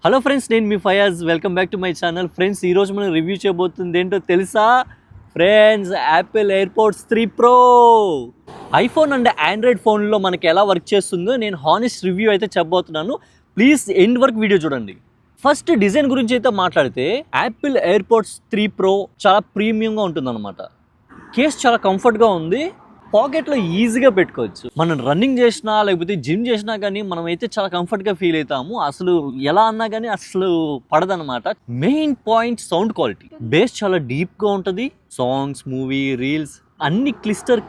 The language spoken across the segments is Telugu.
హలో ఫ్రెండ్స్, నేను మీ Fayaz. Welcome back to my channel. Friends, ఈరోజు మనం రివ్యూ చేయబోతుంది ఏంటో తెలుసా? Friends, Apple AirPods 3 Pro. IPhone and Android ఫోన్లో మనకి ఎలా వర్క్ చేస్తుందో నేను హానెస్ట్ రివ్యూ అయితే చెప్పబోతున్నాను. ప్లీజ్ ఎండ్ వరకు వీడియో చూడండి. ఫస్ట్ డిజైన్ గురించి అయితే మాట్లాడితే యాపిల్ ఎయిర్పోడ్స్ 3 Pro చాలా ప్రీమియంగా ఉంటుందన్నమాట. కేస్ చాలా కంఫర్ట్గా ఉంది. పాకెట్లో ఈజీగా పెట్టుకోవచ్చు. మనం రన్నింగ్ చేసినా లేకపోతే జిమ్ చేసినా కానీ మనం అయితే చాలా కంఫర్ట్గా ఫీల్ అవుతాము. అసలు ఎలా అన్నా కానీ అసలు పడదనమాట. Main point sound quality. Bass చాలా డీప్గా ఉంటుంది. సాంగ్స్, మూవీ, రీల్స్ అన్ని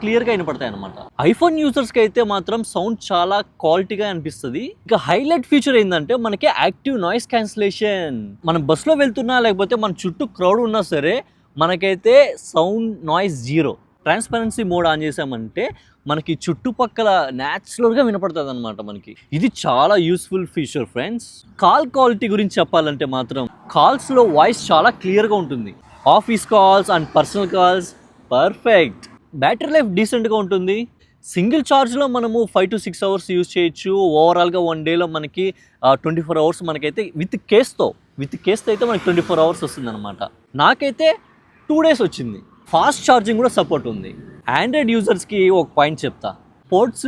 క్లియర్గా వినపడతాయి అనమాట. ఐఫోన్ యూజర్స్కి అయితే మాత్రం సౌండ్ చాలా క్వాలిటీగా అనిపిస్తుంది. ఇక హైలైట్ ఫీచర్ ఏంటంటే మనకి యాక్టివ్ నాయిస్ క్యాన్సిలేషన్. మనం బస్సులో వెళ్తున్నా లేకపోతే మన చుట్టూ క్రౌడ్ ఉన్నా సరే మనకైతే sound noise zero. Transparency mode on చేసామంటే మనకి చుట్టుపక్కల న్యాచురల్గా వినపడుతుంది అనమాట. మనకి ఇది చాలా useful feature friends. Call quality గురించి చెప్పాలంటే మాత్రం కాల్స్లో వాయిస్ చాలా క్లియర్గా ఉంటుంది. Office calls and personal calls perfect. Battery life డీసెంట్గా ఉంటుంది. సింగిల్ ఛార్జ్లో మనము 5 to 6 hours యూజ్ చేయొచ్చు. ఓవరాల్గా 1 dayలో మనకి 24 hours మనకైతే విత్ కేస్తో అయితే మనకి 24 hours వస్తుంది అనమాట. నాకైతే 2 days వచ్చింది. ఫాస్ట్ ఛార్జింగ్ కూడా సపోర్ట్ ఉంది. ఆండ్రాయిడ్ యూజర్స్కి ఒక పాయింట్ చెప్తా, పోర్ట్స్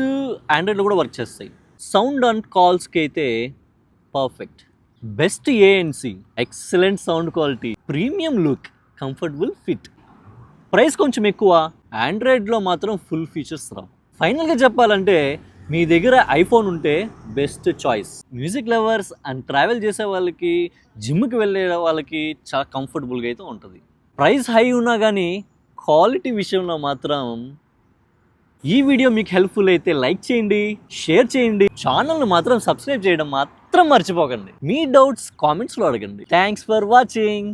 ఆండ్రాయిడ్లో కూడా వర్క్ చేస్తాయి. సౌండ్ అండ్ కాల్స్కి అయితే perfect. Best ANC, excellent sound quality, premium look, comfortable fit. Price కొంచెం ఎక్కువ. ఆండ్రాయిడ్లో మాత్రం ఫుల్ ఫీచర్స్ రావు. ఫైనల్గా చెప్పాలంటే మీ దగ్గర ఐఫోన్ ఉంటే best choice. Music lovers and travel చేసే వాళ్ళకి, జిమ్కి వెళ్ళే వాళ్ళకి చాలా కంఫర్టబుల్గా అయితే ఉంటుంది. ప్రైస్ హై ఉన్నా కానీ క్వాలిటీ విషయంలో మాత్రం ఈ వీడియో మీకు హెల్ప్ఫుల్ అయితే లైక్ చేయండి, షేర్ చేయండి. ఛానల్ను మాత్రం సబ్స్క్రైబ్ చేయడం మాత్రం మర్చిపోకండి. మీ డౌట్స్ కామెంట్స్లో అడగండి. Thanks for watching.